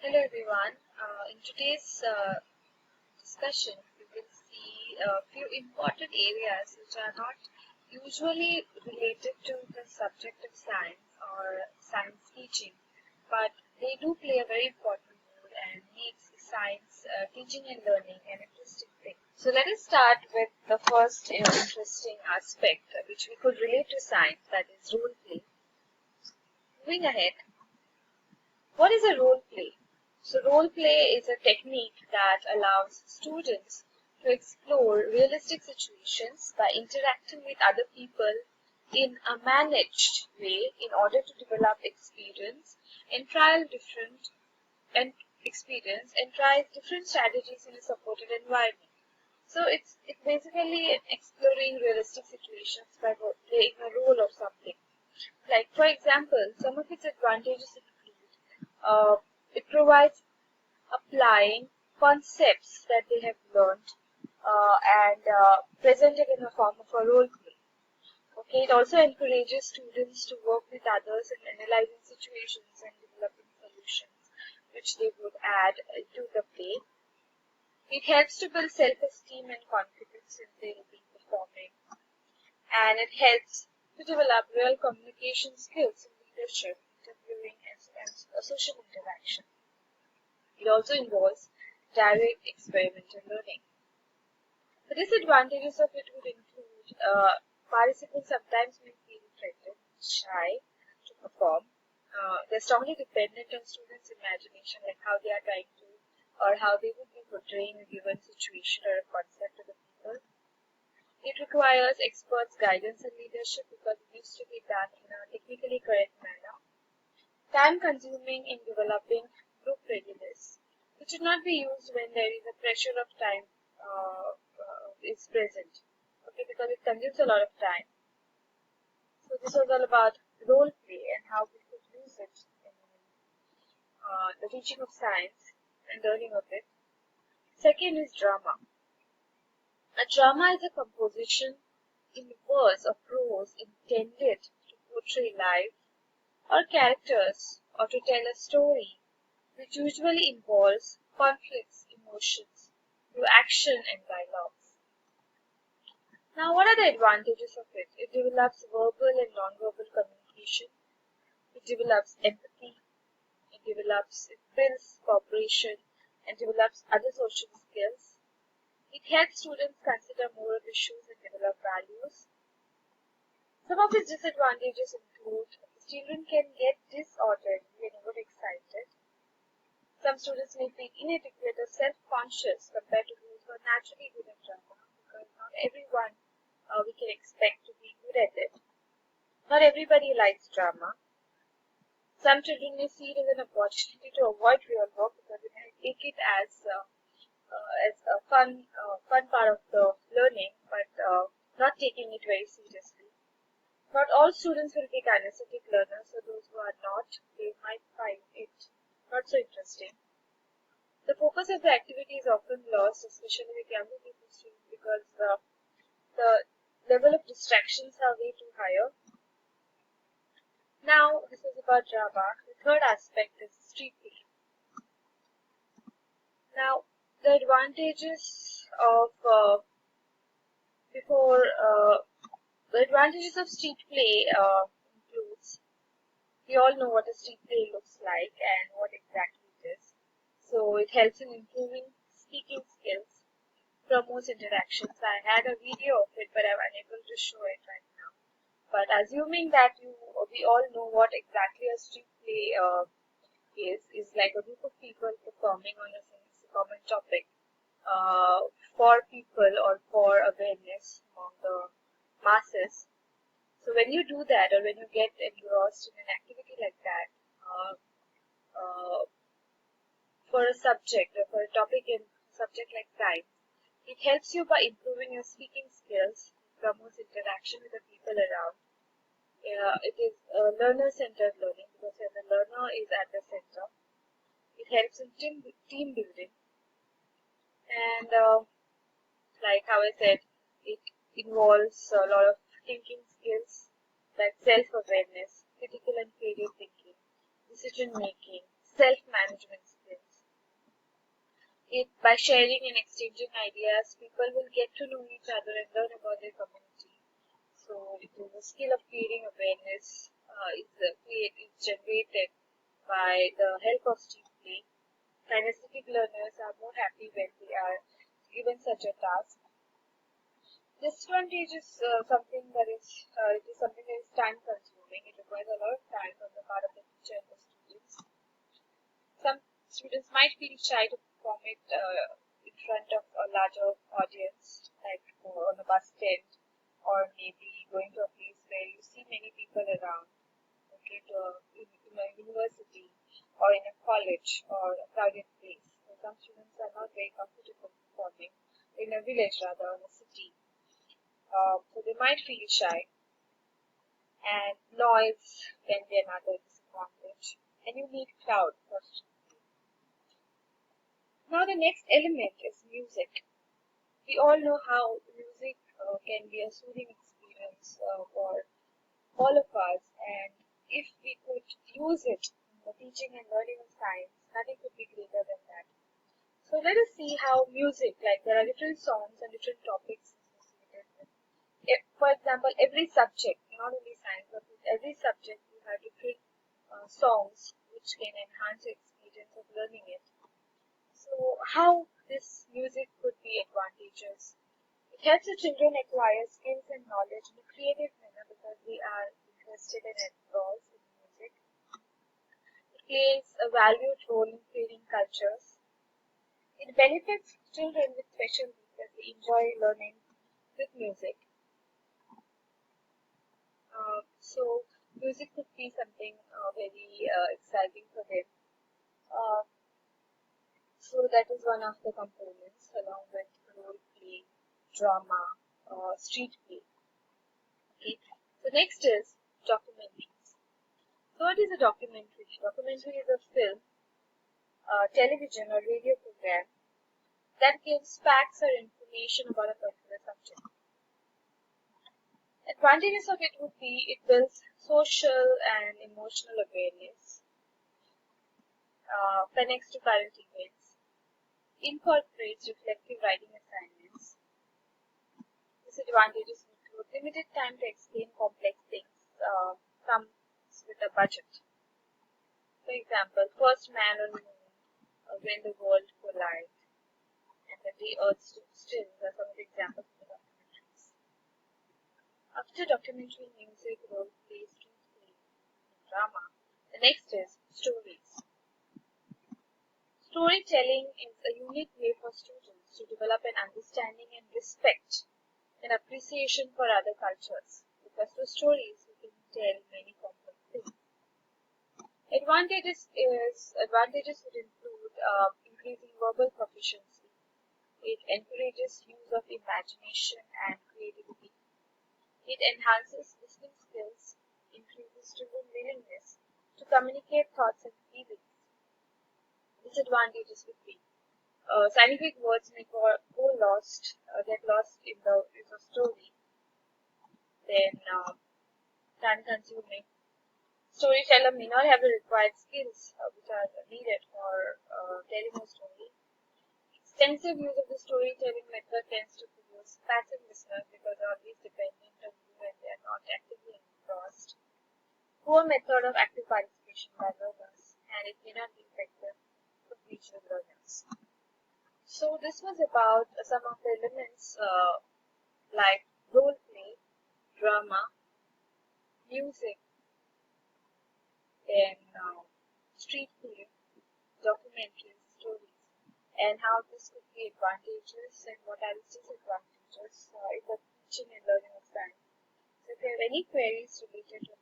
Hello everyone. In today's discussion, we will see a few important areas which are not usually related to the subject of science or science teaching, but they do play a very important role and makes science teaching and learning an interesting thing. So let us start with the first interesting aspect which we could relate to science, that is role play. Moving ahead, what is a role play? So role play is a technique that allows students to explore realistic situations by interacting with other people in a managed way in order to develop experience and try different strategies in a supported environment. So it's basically exploring realistic situations by playing a role of something. Like for example, some of its advantages include it provides applying concepts that they have learned and presented in the form of a role play. Okay, it also encourages students to work with others in analyzing situations and developing solutions which they would add to the play. It helps to build self-esteem and confidence in they will be performing, and it helps to develop real communication skills in leadership, interviewing, and social interaction. It also involves direct experimental learning. The disadvantages of it would include participants sometimes may feel threatened, shy to perform. They're strongly dependent on students' imagination, like how they are trying to or how they would be portraying a given situation or a concept to the people. It requires experts' guidance and leadership because it needs to be done in a technically correct manner. Time consuming in developing group readiness. It should not be used when there is a pressure of time is present. Okay, because it consumes a lot of time. So this was all about role play and how we could use it in the teaching of science and learning of it. Second is drama. A drama is a composition in verse or prose intended to portray life or characters or to tell a story which usually involves conflicts, emotions, through action and dialogues. Now, what are the advantages of it? It develops verbal and non-verbal communication. It develops empathy. It builds cooperation and develops other social skills. It helps students consider moral issues and develop values. Some of its disadvantages include children can get disordered when overexcited. Some students may feel inadequate or self-conscious compared to those who are naturally good at drama, because not everyone we can expect to be good at it. Not everybody likes drama. Some children may see it as an opportunity to avoid real work because they may take it as a fun part of the learning, but not taking it very seriously. Not all students will be kinesthetic learners, so those who are not, they might find it not so interesting. The focus of the activity is often lost, especially with younger people students, because the level of distractions are way too higher. Now, this is about drama. The third aspect is street play. Now, the advantages of street play includes, we all know what a street play looks like and what exactly it is. So it helps in improving speaking skills, promotes interactions. I had a video of it, but I'm unable to show it right now. But assuming that we all know what exactly a street play is like a group of people performing on a common topic for people or for awareness among the masses. So when you do that, or when you get engrossed in an activity like that, for a subject or for a topic in subject like science, it helps you by improving your speaking skills, promotes interaction with the people around. It is learner-centered learning because the learner is at the center. It helps in team building, and like how I said, it involves a lot of thinking skills like self-awareness, critical and creative thinking, decision making, self-management skills. By sharing and exchanging ideas, people will get to know each other and learn about their community. So it is a skill of creating awareness. Is generated by the help of team play. Kinesthetic learners are more happy when they are given such a task. Disadvantage is something that is it is something that is time consuming. It requires a lot of time on the part of the teacher and the students. Some students might feel shy to perform it in front of a larger audience, like on a bus stand, or maybe going to a place where you see many people around, okay, in a university or in a college or a crowded place. So some students are not very comfortable performing in a village rather, in a city. So they might feel shy, and noise can be another disadvantage. And you need crowd first. Now the next element is music. We all know how music can be a soothing experience for all of us, and if we could use it in the teaching and learning of science, nothing could be greater than that. So let us see how music, like there are different songs and different topics associated with. For example, every subject, not only science, but with every subject, you have different songs which can enhance your experience of learning it. So how this music could be advantageous? It helps the children acquire skills and knowledge in a creative manner because they are interested and engrossed in music. It plays a valued role in creating cultures. It benefits children with special needs as they enjoy learning with music. So music could be something very exciting for them. Uh, so that is one of the components along with role play, drama, street play. Okay. So next is documentaries. So what is a documentary? Documentary is a film, television or radio program that gives facts or information about a particular subject. Advantages of it would be it builds social and emotional awareness, connects to current events, incorporates reflective writing assignments. Disadvantages include limited time to explain complex things, comes with a budget. For example, first man on the moon, when the world collided, and the day Earth stood still are some of the examples of the documentaries. After documentary music, role play, street play, and drama, the next is stories. Storytelling is a unique way for students to develop an understanding and respect and appreciation for other cultures, because through stories we can tell many complex things. Advantages would include increasing verbal proficiency. It encourages use of imagination and creativity. It enhances listening skills, increases children's willingness to communicate thoughts and feelings. Disadvantages would be scientific words may get lost in the use of story. Then time consuming. Storyteller may not have the required skills which are needed for telling a story. Extensive use of the storytelling method tends to produce passive listeners because they are always dependent on you and they are not actively engrossed. Poor method of active participation by learners, and it may not be effective for future learners. So this was about some of the elements like role play, drama, music, then street play, documentaries, stories, and how this could be advantages and what are the disadvantages in the teaching and learning of science. So if you have any queries related to